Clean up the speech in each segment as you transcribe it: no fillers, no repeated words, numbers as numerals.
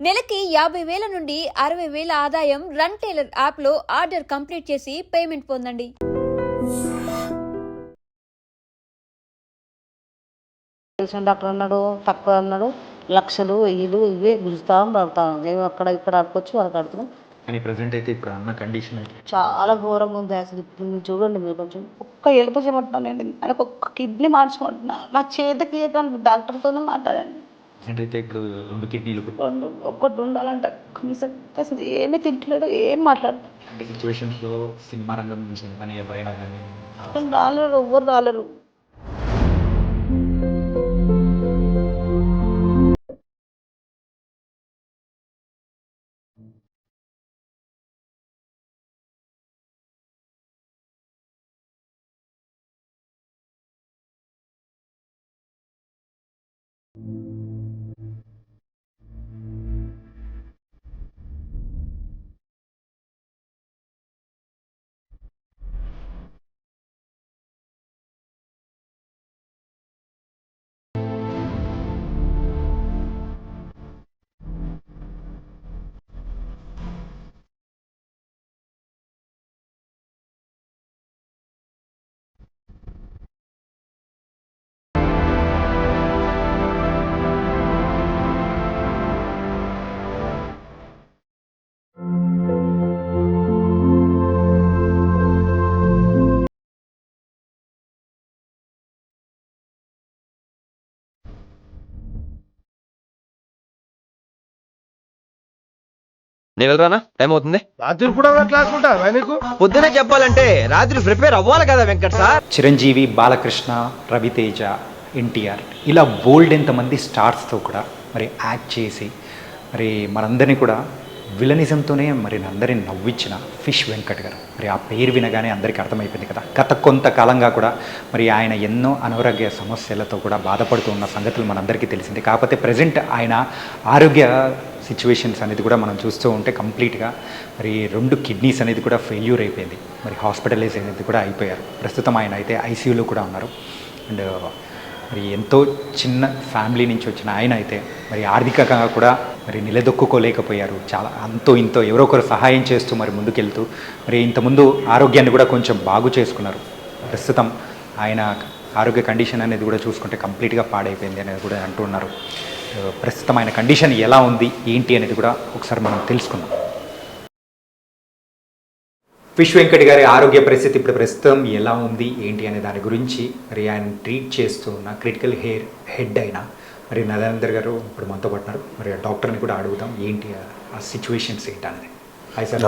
నెలకి 50,000 నుండి 60,000 ఆదాయం రన్ టైలర్ యాప్లో ఆర్డర్ కంప్లీట్ చేసి పేమెంట్ పొందండి. తెలిసిన డాక్టర్ అన్నాడు, తక్కువ అన్నాడు, లక్షలు ఇవే గుంజుతా పడతాను. మేము అక్కడ ఇక్కడ ఆడుకోవచ్చు వాళ్ళకి ఆడుతున్నాం. కానీ ప్రెసెంట్ అయితే ఇప్పుడు అన్న కండిషన్ అయితే చాలా ఘోరంగా ఉంది అసలు. ఇప్పుడు మీరు చూడండి, మీరు కొంచెం ఒక్క ఎలుపు చేయమంటున్నానండి, ఆయనకు ఒక్క కిడ్నీ మార్చుకుంటున్నా. నా చేతికి డాక్టర్తోనే మాట్లాడండి. ఏంటైతే ఇప్పుడు 2 కిడ్నీలు ఒక్కటి ఉండాలంట కనీసం. అసలు ఏమీ తింటలేడు, ఏం మాట్లాడు. అంటే సిచ్యువేషన్స్లో సినిమా రంగం నుంచి కానీ ఎవరైనా కానీ రాలేరు, ఎవ్వరు రాలేరు. నేను వెళ్ళరానా? టైం అవుతుంది. రాత్రి కూడా క్లాస్ ఉంటావా నీకు? పొద్దునే చెప్పాలంటే రాత్రి ప్రిపేర్ అవ్వాలి కదా వెంకట్ సార్. చిరంజీవి, బాలకృష్ణ, రవితేజ, ఎన్టీఆర్ ఇలా బోల్డ్ ఎంతమంది స్టార్స్తో కూడా మరి యాక్ట్ చేసి మరి మనందరినీ కూడా విలనిజంతోనే మరి అందరిని నవ్వించిన ఫిష్ వెంకట్ గారు. మరి ఆ పేరు వినగానే అందరికీ అర్థమైపోయింది కదా. గత కొంతకాలంగా కూడా మరి ఆయన ఎన్నో అనారోగ్య సమస్యలతో కూడా బాధపడుతూ ఉన్న సంగతులు మనందరికీ తెలిసింది. కాకపోతే ప్రజెంట్ ఆయన ఆరోగ్య సిచ్యువేషన్స్ అనేది కూడా మనం చూస్తూ ఉంటే కంప్లీట్గా మరి 2 కిడ్నీస్ అనేది కూడా ఫెయిల్యూర్ అయిపోయింది. మరి హాస్పిటలైజ్ అనేది కూడా అయిపోయారు. ప్రస్తుతం ఆయన అయితే ఐసీయూలో కూడా ఉన్నారు. అండ్ మరి ఎంతో చిన్న ఫ్యామిలీ నుంచి వచ్చిన ఆయన అయితే మరి ఆర్థికంగా కూడా మరి నిలదొక్కుకోలేకపోయారు. చాలా అంతో ఇంతో ఎవరో ఒకరు సహాయం చేస్తూ మరి ముందుకెళ్తూ మరి ఇంతకుముందు ఆరోగ్యాన్ని కూడా కొంచెం బాగు చేసుకున్నారు. ప్రస్తుతం ఆయన ఆరోగ్య కండిషన్ అనేది కూడా చూసుకుంటే కంప్లీట్గా పాడైపోయింది అనేది కూడా అంటున్నారు. ప్రస్తుతం ఆయన కండిషన్ ఎలా ఉంది ఏంటి అనేది కూడా ఒకసారి మనం తెలుసుకుందాం. ఫిష్ వెంకట్ గారి ఆరోగ్య పరిస్థితి ఇప్పుడు ప్రస్తుతం ఎలా ఉంది ఏంటి అనే దాని గురించి మరి ఆయన ట్రీట్ చేస్తూ ఉన్న క్రిటికల్ హెడ్ అయిన మరి నరేందర్ గారు ఇప్పుడు మనతో పడుతున్నారు. మరి డాక్టర్ని కూడా అడుగుదాం ఏంటి ఆ సిచ్యువేషన్స్ ఏంటి అనేది. Hi sir.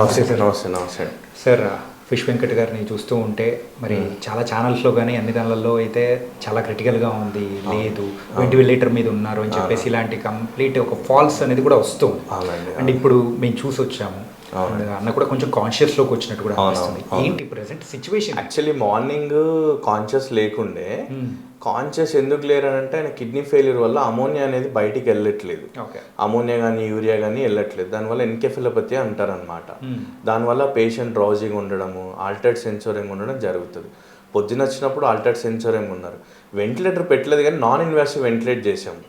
నమస్తే. సార్, ఫిష్ వెంకట్ గారిని చూస్తూ ఉంటే మరి చాలా ఛానల్స్లో కానీ అన్ని దానిలలో అయితే చాలా క్రిటికల్గా ఉంది, లేదు వెంటిలేటర్ మీద ఉన్నారు అని చెప్పేసి ఇలాంటి కంప్లీట్ ఒక ఫాల్స్ అనేది కూడా వస్తుంది. అండ్ ఇప్పుడు మేము చూసి వచ్చాము, అన్న కూడా కొంచెం కాన్షియస్లోకి వచ్చినట్టు కూడా అనిపిస్తుంది. ఏంటి present situation? Actually morning conscious లేకుండే, కాన్షియస్ ఎందుకు లేరనంటే ఆయన కిడ్నీ ఫెయిల్యూర్ వల్ల అమోనియా అనేది బయటికి వెళ్ళట్లేదు. అమోనియా కానీ యూరియా కానీ వెళ్ళట్లేదు. దానివల్ల ఎన్కెఫిలోపతి అంటారనమాట. దానివల్ల పేషెంట్ డ్రౌజింగ్ ఉండడము, ఆల్టర్డ్ సెన్సోరింగ్ ఉండడం జరుగుతుంది. పొద్దున వచ్చినప్పుడు ఆల్టర్డ్ సెన్సోరింగ్ ఉన్నారు. వెంటిలేటర్ పెట్టలేదు కానీ నాన్ ఇన్వాసివ్ వెంటిలేట్ చేసాము.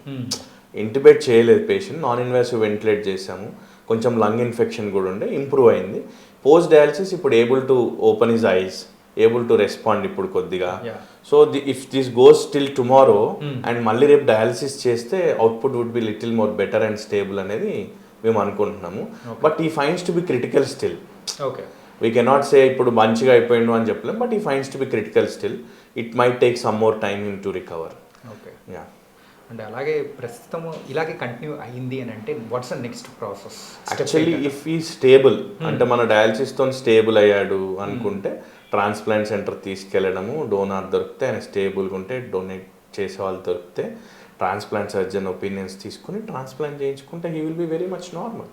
ఇంటిబేట్ చేయలేదు పేషెంట్, నాన్ ఇన్వాసివ్ వెంటిలేట్ చేసాము. కొంచెం లంగ్ ఇన్ఫెక్షన్ కూడా ఉండే, ఇంప్రూవ్ అయింది. పోస్ట్ డయాలసిస్ ఇప్పుడు able to open his eyes, able to respond ఇప్పుడు కొద్దిగా. So if this goes till tomorrow and మళ్ళీ రేపు డయాలసిస్ చేస్తే output would be little more better and stable అనేది మేము అనుకుంటున్నాము. బట్ ఈ fines to be critical still. We cannot say ఇప్పుడు మంచిగా అయిపోయిండు అని చెప్పలేం, బట్ ఈ fines to be critical still. It might take some more time him to recover. Yeah. అంటే అలాగే ప్రస్తుతం ఇలాగే కంటిన్యూ అయ్యింది అని అంటే what's the next process? Actually if ఈ స్టేబుల్ అంటే మన డయాలసిస్తో స్టేబుల్ అయ్యాడు అనుకుంటే ట్రాన్స్ప్లాంట్ సెంటర్ తీసుకెళ్ళడము, డోనార్ దొరికితే ఆయన స్టేబుల్గా ఉంటే డొనేట్ చేసే వాళ్ళు దొరికితే ట్రాన్స్ప్లాంట్ సర్జన్ ఒపీనియన్స్ తీసుకుని ట్రాన్స్ప్లాంట్ చేయించుకుంటే he will be very much normal.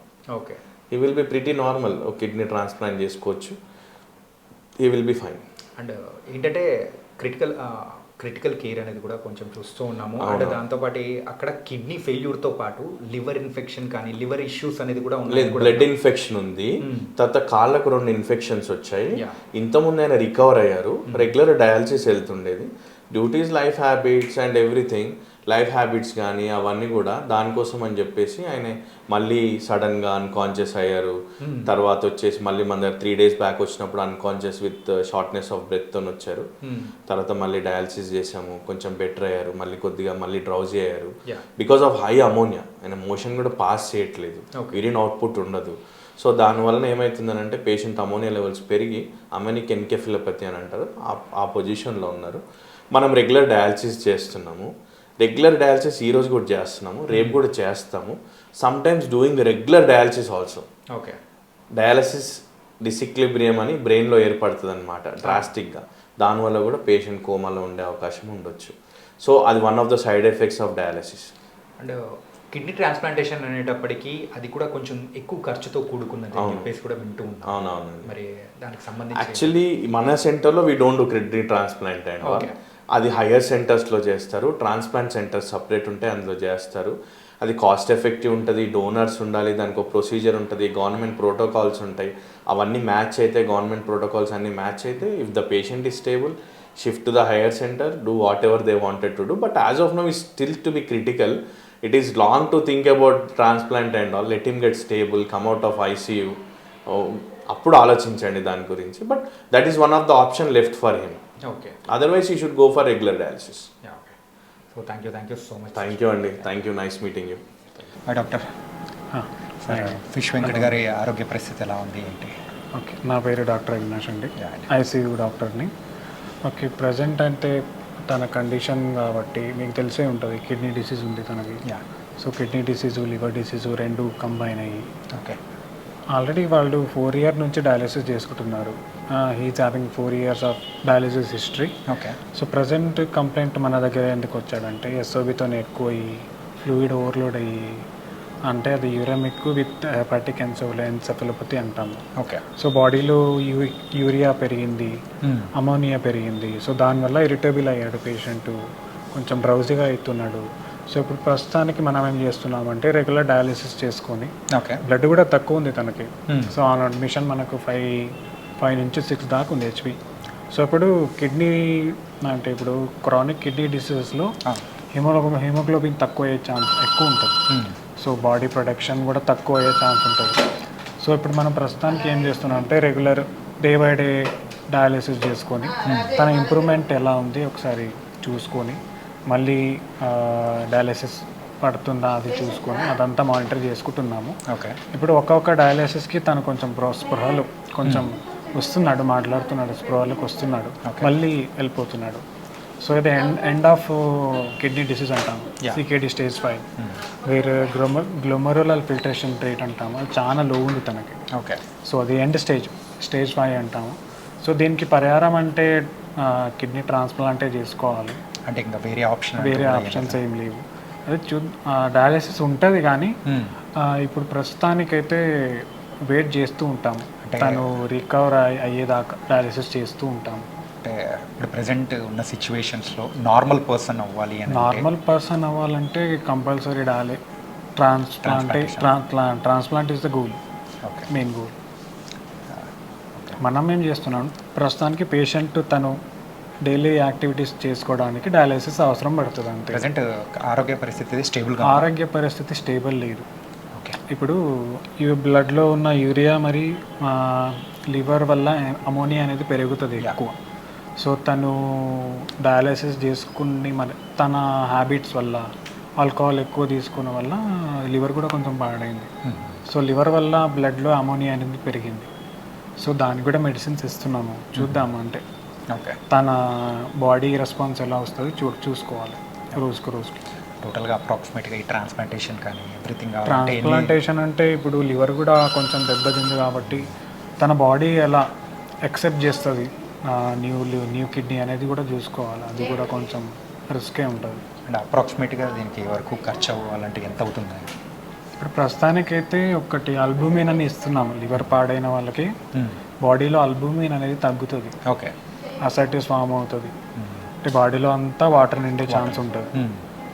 He will be pretty normal. ఒక కిడ్నీ ట్రాన్స్ప్లాంట్ చేసుకోవచ్చు, he will be fine. And ఏంటంటే క్రిటికల్ కేర్ అనేది కూడా కొంచెం చూస్తూ ఉన్నాము. అంటే దాంతోపాటు అక్కడ కిడ్నీ ఫెయిల్యూర్తో పాటు లివర్ ఇన్ఫెక్షన్ కానీ లివర్ ఇష్యూస్ అనేది కూడా లేదు. బ్లడ్ ఇన్ఫెక్షన్ ఉంది, తర్వాత కాళ్ళకు 2 ఇన్ఫెక్షన్స్ వచ్చాయి. ఇంతకుముందు ఆయన రికవర్ అయ్యారు. రెగ్యులర్ డయాలసిస్ వెళ్తుండేది. Duties, life habits and everything life habits కానీ అవన్నీ కూడా దానికోసం అని చెప్పేసి ఆయన మళ్ళీ సడన్గా అన్కాన్షియస్ అయ్యారు. తర్వాత వచ్చేసి మళ్ళీ మన దగ్గర 3 days బ్యాక్ వచ్చినప్పుడు అన్కాన్షియస్ విత్ షార్ట్నెస్ ఆఫ్ బ్రెత్తో వచ్చారు. తర్వాత మళ్ళీ డయాలసిస్ చేసాము, కొంచెం బెటర్ అయ్యారు, మళ్ళీ కొద్దిగా మళ్ళీ డ్రౌజీ అయ్యారు బికాస్ ఆఫ్ హై అమోనియా. ఆయన మోషన్ కూడా పాస్ చేయట్లేదు, యూరిన్ అవుట్పుట్ ఉండదు. సో దానివల్ల ఏమవుతుందని అంటే పేషెంట్ అమోనియా లెవెల్స్ పెరిగి అమెనిక్ ఎన్కెఫిలోపతి అని అంటారు, ఆ పొజిషన్లో ఉన్నారు. మనం రెగ్యులర్ డయాలసిస్ చేస్తున్నాము. రెగ్యులర్ డయాలసిస్ ఈరోజు కూడా చేస్తున్నాము, రేపు కూడా చేస్తాము. Sometimes doing regular dialysis also. Okay. Dialysis disequilibrium అని బ్రెయిన్లో ఏర్పడుతుంది అనమాట డ్రాస్టిక్గా. దానివల్ల కూడా పేషెంట్ కోమాలో ఉండే అవకాశం ఉండొచ్చు. సో అది one of the side effects of dialysis. And kidney transplantation అనేటప్పటికీ అది కూడా కొంచెం ఎక్కువ ఖర్చుతో కూడుకున్నది అని చెప్పేసి కూడా వింటూ ఉన్నాం. అవునవును. మరి దానికి సంబంధించి యాక్చువల్లీ మన సెంటర్లో we don't do kidney transplant and అది హయ్యర్ సెంటర్స్లో చేస్తారు. ట్రాన్స్ప్లాంట్ సెంటర్స్ సపరేట్ ఉంటాయి, అందులో చేస్తారు. అది కాస్ట్ ఎఫెక్టివ్ ఉంటుంది, డోనర్స్ ఉండాలి, దానికి ఒక ప్రొసీజర్ ఉంటుంది, గవర్నమెంట్ ప్రోటోకాల్స్ ఉంటాయి. అవన్నీ మ్యాచ్ అయితే, గవర్నమెంట్ ప్రోటోకాల్స్ అన్నీ మ్యాచ్ అయితే, if the patient is stable, shift to the higher centre, do what ever they wanted to do. But as of now is still to be critical. It is long to think about transplant and all. Let him get stable, come out of ICU. అప్పుడు ఆలోచించండి దాని గురించి. But that is one of the option left for him. Okay. Otherwise you should go for regular dialysis. Okay. So thank you so much. Thank you అండి, thank you, nice meeting you. Doctor Fish Venkat గారి ఆరోగ్య పరిస్థితి ఎలా ఉంది ఏంటి? Okay, నా పేరు doctor Avinash అండి, ఐసీయూ డాక్టర్ని. ఓకే, ప్రజెంట్ అంటే తన కండిషన్ కాబట్టి మీకు తెలిసే ఉంటుంది, కిడ్నీ డిసీజ్ ఉంది తనకి. So kidney disease, liver disease రెండు కంబైన్ అయ్యి ఓకే ఆల్రెడీ వాళ్ళు 4 years నుంచి డయాలసిస్ చేసుకుంటున్నారు. He's having 4 years of dialysis history. Okay. So present complaint మన దగ్గర ఎందుకు వచ్చాడంటే ఎస్ఓబితో ఎక్కువ అయ్యి ఫ్లూయిడ్ ఓవర్లోడ్ అయ్యి, అంటే అది యూరమిక్ విత్ హెపాటిక్ ఎన్సెఫలోపతి అంటాము. ఓకే. సో బాడీలో యూరియా పెరిగింది, అమోనియా పెరిగింది. సో దానివల్ల ఇరిటబుల్ అయ్యాడు పేషెంట్, కొంచెం డ్రౌజీగా అవుతున్నాడు. సో ఇప్పుడు ప్రస్తుతానికి మనం ఏం చేస్తున్నామంటే రెగ్యులర్ డయాలిసిస్ చేసుకొని, ఓకే, బ్లడ్ కూడా తక్కువ ఉంది తనకి. సో ఆన్ అడ్మిషన్ మనకు 5 నుంచి 6 దాకా ఉంది హెచ్పి. సో ఇప్పుడు కిడ్నీ అంటే ఇప్పుడు క్రానిక్ కిడ్నీ డిసీజెస్లో హిమోగ్లోబిన్ తక్కువ అయ్యే ఛాన్స్ ఎక్కువ ఉంటుంది. సో బాడీ ప్రొడక్షన్ కూడా తక్కువ అయ్యే ఛాన్స్ ఉంటుంది. సో ఇప్పుడు మనం ప్రస్తుతానికి ఏం చేస్తున్నాం అంటే regular day by day dialysis చేసుకొని తన ఇంప్రూవ్మెంట్ ఎలా ఉంది ఒకసారి చూసుకొని, మళ్ళీ డయాలిసిస్ పడుతుందా అది చూసుకొని అదంతా మానిటర్ చేసుకుంటున్నాము. ఓకే. ఇప్పుడు ఒక్కొక్క డయాలిసిస్కి తను కొంచెం స్పృహలు కొంచెం వస్తున్నాడు, మాట్లాడుతున్నాడు, స్పృహలకు వస్తున్నాడు, మళ్ళీ వెళ్ళిపోతున్నాడు. సో ఇది ఎండ్ ఆఫ్ కిడ్నీ డిసీజ్ అంటాము, సికేడి స్టేజ్ 5. వేరే గ్లోమరులర్ ఫిల్టరేషన్ రేట్ అంటాము, అది చాలా లో ఉంది తనకి. ఓకే. సో అది ఎండ్ స్టేజ్ 5 అంటాము. సో దీనికి పరిహారం అంటే కిడ్నీ ట్రాన్స్ప్లాంటే చేసుకోవాలి, అంటే ఇంకా వేరే ఆప్షన్స్ ఏం లేవు. అదే డయాలసిస్ ఉంటుంది కానీ ఇప్పుడు ప్రస్తుతానికైతే వెయిట్ చేస్తూ ఉంటాము, తను రికవర్ అయ్యేదాకా డయాలసిస్ చేస్తూ ఉంటాము. అంటే ఇప్పుడు ప్రజెంట్ ఉన్న సిచ్యువేషన్స్లో నార్మల్ పర్సన్ అవ్వాలంటే compulsory transplant is the goal, main goal. మనం ఏం చేస్తున్నాం ప్రస్తుతానికి పేషెంట్ తను డైలీ యాక్టివిటీస్ చేసుకోవడానికి డయాలసిస్ అవసరం పడుతుంది అంతే. ప్రజెంట్ ఆరోగ్య పరిస్థితి స్టేబుల్ లేదు. ఇప్పుడు ఈ బ్లడ్లో ఉన్న యూరియా మరి లివర్ వల్ల అమోనియా అనేది పెరుగుతుంది ఎక్కువ. సో తను డయాలసిస్ చేసుకుని మరి తన హ్యాబిట్స్ వల్ల ఆల్కహాల్ ఎక్కువ తీసుకున్న వల్ల లివర్ కూడా కొంచెం పాడైంది. సో లివర్ వల్ల బ్లడ్లో అమోనియా అనేది పెరిగింది. సో దానికి కూడా మెడిసిన్స్ ఇస్తున్నాము, చూద్దాము అంటే తన బాడీ రెస్పాన్స్ ఎలా వస్తుంది చూసుకోవాలి రోజుకి. టోటల్గా అప్రాక్సిమేట్గా ఈ ట్రాన్స్ప్లాంటేషన్ కానీ ఎవ్రీథింగ్. ట్రాన్స్ప్లాంటేషన్ అంటే ఇప్పుడు లివర్ కూడా కొంచెం దెబ్బతింది కాబట్టి తన బాడీ ఎలా యాక్సెప్ట్ చేస్తుంది న్యూ కిడ్నీ అనేది కూడా చూసుకోవాలి, అది కూడా కొంచెం రిస్కే ఉంటుంది. అండ్ అప్రాక్సిమేట్గా దీనికి వరకు ఖర్చు అవ్వాలంటే ఎంత అవుతుంది? ఇప్పుడు ప్రస్తుతానికైతే ఒకటి అల్బుమిన్ అని ఇస్తున్నాము. లివర్ పాడైన వాళ్ళకి బాడీలో అల్బుమిన్ అనేది తగ్గుతుంది, ఓకే, అసైటిస్ ఫామ్ అవుతుంది, అంటే బాడీలో అంతా వాటర్ నిండే ఛాన్స్ ఉంటుంది.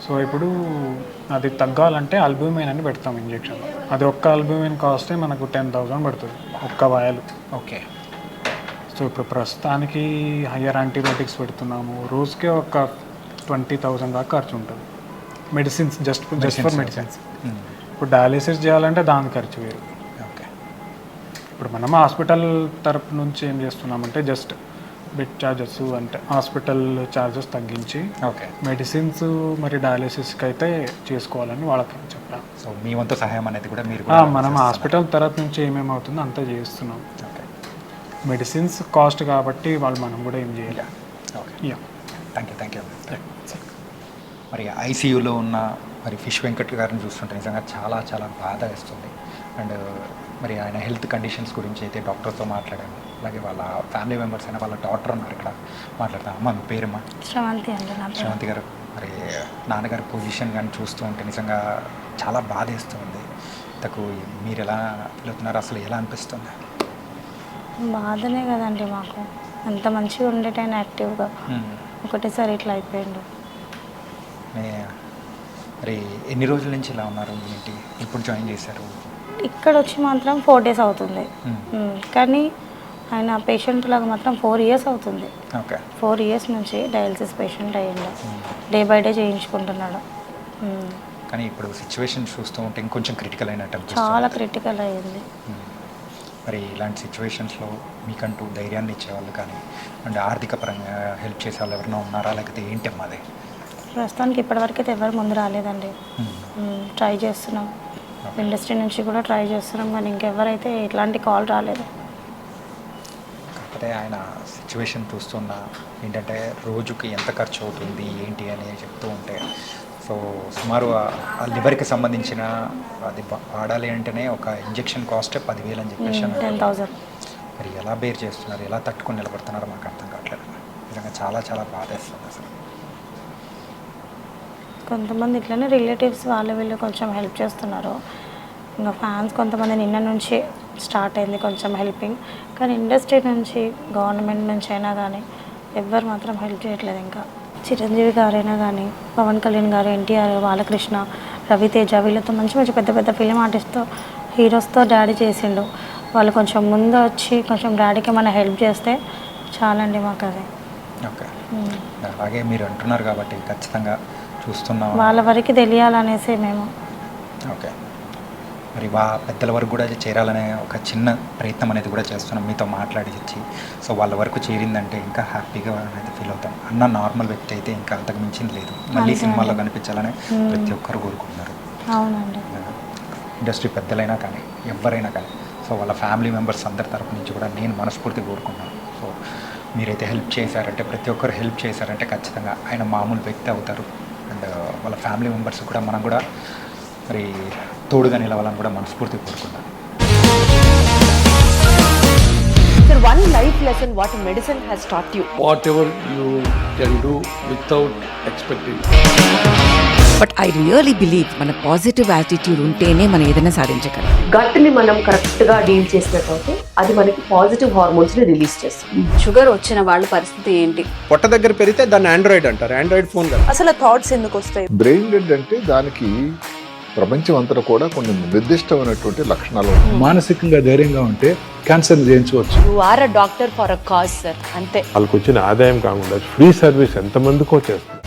సో ఇప్పుడు అది తగ్గాలంటే అల్బుమిన్ అని పెడతాం ఇంజెక్షన్. అది ఒక్క అల్బుమిన్ కాస్టే మనకు 10,000 పడుతుంది ఒక్క వాయలు. ఓకే. సో ఇప్పుడు ప్రస్తుతానికి హయ్యర్ యాంటీబయాటిక్స్ పెడుతున్నాము, రోజుకే ఒక 20,000 దాకా ఖర్చు ఉంటుంది. Medicines just for medicines. ఇప్పుడు డయాలిసిస్ చేయాలంటే దాని ఖర్చు వేరు. ఓకే. ఇప్పుడు మనం హాస్పిటల్ తరపు నుంచి ఏం చేస్తున్నామంటే జస్ట్ బెడ్ ఛార్జెస్ అంటే హాస్పిటల్ ఛార్జెస్ తగ్గించి ఓకే. మెడిసిన్స్ మరి డయాలిసిస్కి అయితే చేసుకోవాలని వాళ్ళకి చెప్పాం. సో మీ వంతు సహాయం అనేది కూడా మీరు మనం హాస్పిటల్ తరపు నుంచి ఏమేమి అవుతుందో అంతా చేస్తున్నాం. ఓకే. మెడిసిన్స్ కాస్ట్ కాబట్టి వాళ్ళు మనం కూడా ఏం చేయాలి. ఓకే. Yeah, thank you. మరి ఐసీయూలో ఉన్న మరి ఫిష్ వెంకట్ గారిని చూస్తుంటే నిజంగా చాలా చాలా బాధ వేస్తుంది. అండ్ మరి ఆయన హెల్త్ కండిషన్స్ గురించి అయితే డాక్టర్తో మాట్లాడాను. అలాగే వాళ్ళ ఫ్యామిలీ మెంబర్స్ అయినా వాళ్ళ డాక్టర్ ఉన్నారు ఇక్కడ మాట్లాడతాను. అమ్మ మీ పేరమ్మా? శ్రవంతి అండి. శ్రవంతి గారు, మరి నాన్నగారి పొజిషన్ కానీ చూస్తూ ఉంటే నిజంగా చాలా బాధ వేస్తుంది. ఇంతకు మీరు ఎలా ఫీల్ అవుతున్నారు, అసలు ఎలా అనిపిస్తుంది? బాధనే కదండి మాకు, అంత మంచిగా ఉండేటైనా యాక్టివ్గా ఒకటేసారి ఇట్లా అయిపోయిండు. మరి ఎన్ని రోజుల నుంచి ఇలా ఉన్నారు ఏంటి? ఇప్పుడు జాయిన్ చేశారు? ఇక్కడ వచ్చి మాత్రం 4 days అవుతుంది. కానీ ఆయన పేషెంట్ లాగా మాత్రం 4 years అవుతుంది. ఓకే. 4 years నుంచి డయాలసిస్ పేషెంట్ అయ్యిండు. డే బై డే చేయించుకుంటున్నాడు. కానీ ఇప్పుడు సిచ్యువేషన్ చూస్తూ ఉంటే ఇంకొంచెం క్రిటికల్ అయినట్టు చాలా క్రిటికల్ అయ్యింది. మరి ఇలాంటి సిచ్యువేషన్స్లో మీకంటూ ధైర్యాన్ని ఇచ్చేవాళ్ళు కానీ అండ్ ఆర్థిక పరంగా హెల్ప్ చేసే వాళ్ళు ఎవరైనా ఉన్నారా, లేకపోతే ఏంటమ్మా అది? ప్రస్తుతానికి ఇప్పటివరకు అయితే ఎవరు ముందు రాలేదండి. ట్రై చేస్తున్నాం, ఇండస్ట్రీ నుంచి కూడా ట్రై చేస్తున్నాం, కానీ ఇంకెవరైతే ఇట్లాంటి కాల్ రాలేదు. కాకపోతే ఆయన సిచ్యువేషన్ చూస్తున్నా ఏంటంటే రోజుకి ఎంత ఖర్చు అవుతుంది ఏంటి అని చెప్తూ ఉంటే, సో సుమారు ఆ లివర్కి సంబంధించిన అది వాడాలి అంటేనే ఒక ఇంజెక్షన్ కాస్ట్ 10,000 అని చెప్పేసి 10,000. మరి ఎలా బేర్ చేస్తున్నారు, ఎలా తట్టుకొని నిలబడుతున్నారో మాకు అర్థం కావట్లేదు. నిజంగా చాలా చాలా బాధేస్తుంది అసలు. కొంతమంది ఇట్లనే రిలేటివ్స్ వాళ్ళు వీళ్ళు కొంచెం హెల్ప్ చేస్తున్నారు. ఇంకా ఫ్యాన్స్ కొంతమంది నిన్న నుంచి స్టార్ట్ అయింది కొంచెం హెల్పింగ్, కానీ ఇండస్ట్రీ నుంచి గవర్నమెంట్ నుంచి అయినా కానీ ఎవ్వరు మాత్రం హెల్ప్ చేయట్లేదు. ఇంకా చిరంజీవి గారైనా కానీ, పవన్ కళ్యాణ్ గారు, ఎన్టీఆర్, బాలకృష్ణ, రవితేజ వీళ్ళతో మంచి మంచి పెద్ద పెద్ద ఫిలిం ఆర్టిస్ట్తో హీరోస్తో డాడీ చేసిండు. వాళ్ళు కొంచెం ముందు వచ్చి కొంచెం డాడీకి మన హెల్ప్ చేస్తే చాలండి మాకు అది. ఓకే. అలాగే మీరు అంటున్నారు కాబట్టి ఖచ్చితంగా చూస్తున్నాం, వాళ్ళ వరకు తెలియాలనేసి మేము. ఓకే. మరి పెద్దల వరకు కూడా చేరాలనే ఒక చిన్న ప్రయత్నం అనేది కూడా చేస్తున్నాం మీతో మాట్లాడించి. సో వాళ్ళ వరకు చేరిందంటే ఇంకా హ్యాపీగా అనేది ఫీల్ అవుతాం. అన్న నార్మల్ వ్యక్తి అయితే ఇంకా అంతకు మించింది లేదు. మళ్ళీ సినిమాలో కనిపించాలని ప్రతి ఒక్కరు కోరుకుంటున్నారు. అవునండి. ఇండస్ట్రీ పెద్దలైనా కానీ ఎవరైనా కానీ, సో వాళ్ళ ఫ్యామిలీ మెంబర్స్ అందరి తరపు నుంచి కూడా నేను మనస్ఫూర్తి కోరుకున్నాను. సో మీరైతే హెల్ప్ చేశారంటే, ప్రతి ఒక్కరు హెల్ప్ చేశారంటే ఖచ్చితంగా ఆయన మామూలు వ్యక్తి అవుతారు. అండ్ వాళ్ళ ఫ్యామిలీ మెంబర్స్ కూడా మనం కూడా మరి తోడుగా నిలవాలని కూడా మనస్ఫూర్తి కోరుకున్నాను. Sir, one life lesson what medicine has taught you. Whatever you can do without expecting. But I really believe మన పాజిటివ్ యాటిట్యూడ్ ఉంటేనే మనం ఏదైనా సాధించగలం. గట్ని మనం కరెక్ట్గా డీల్ చేసినట్లయితే అది మనకి పాజిటివ్ హార్మోన్స్ని రిలీజ్ చేస్తుంది. షుగర్ వచ్చిన వాళ్ళ పరిస్థితి ఏంటి? పొట్ట దగ్గర పెరిగితే దాన్ని ఆండ్రాయిడ్ అంటారు, ఆండ్రాయిడ్ ఫోన్ కదా. అసలు థాట్స్ ఎందుకు వస్తాయి? బ్రెయిన్ డెడ్ అంటే దానికి ప్రపంచం అంతా కూడా కొన్ని నిర్దిష్టమైనటువంటి లక్షణాలు ఉన్నాయి. మానసికంగా ధైర్యంగా ఉంటే క్యాన్సర్ జయించవచ్చు. You are a doctor for a cause sir, అంతే. వాళ్ళకి వచ్చిన ఆదాయం కాకుండా ఫ్రీ సర్వీస్ ఎంతమందికో చేస్తుంది.